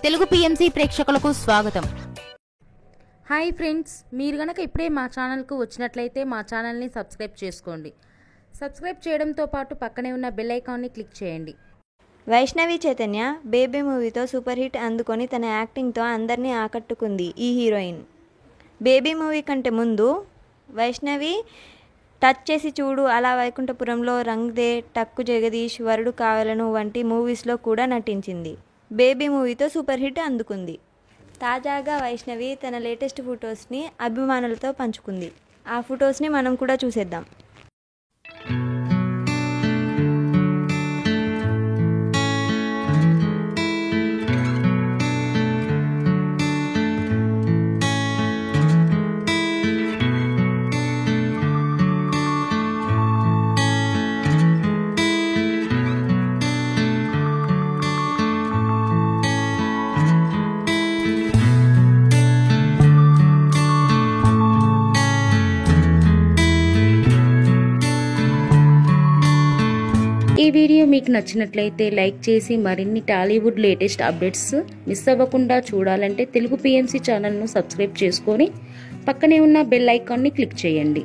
Telugu PMC ప్రేక్షకులకు స్వాగతం. Hi friends, మీరు గనక ఇప్పుడే మా ఛానల్కు వచ్చినట్లయితే మా ఛానల్ని సబ్స్క్రైబ్ చేసుకోండి. సబ్స్క్రైబ్ చేయడంతో పాటు పక్కనే ఉన్న బెల్ ఐకాన్ని క్లిక్ చేయండి. వైష్ణవి చైతన్య బేబీ మూవీతో సూపర్ హిట్ అందుకొని తన యాక్టింగ్తో అందరినీ ఆకట్టుకుంది ఈ హీరోయిన్. బేబీ మూవీ కంటే ముందు వైష్ణవి టచ్ చేసి చూడు, అలా వైకుంఠపురంలో, రంగ్ దే, టక్కు జగదీష్, వరుడు కావలను వంటి మూవీస్లో కూడా నటించింది. బేబీ మూవీతో సూపర్ హిట్ అందుకుంది. తాజాగా వైష్ణవి తన లేటెస్ట్ ఫొటోస్ని అభిమానులతో పంచుకుంది. ఆ ఫొటోస్ని మనం కూడా చూసేద్దాం. ఈ వీడియో మీకు నచ్చినట్లయితే లైక్ చేసి మరిన్ని టాలీవుడ్ లేటెస్ట్ అప్డేట్స్ మిస్ అవ్వకుండా చూడాలంటే తెలుగు పిఎంసి ఛానల్ను సబ్స్క్రైబ్ చేసుకొని పక్కనే ఉన్న బెల్ ఐకాన్ని క్లిక్ చేయండి.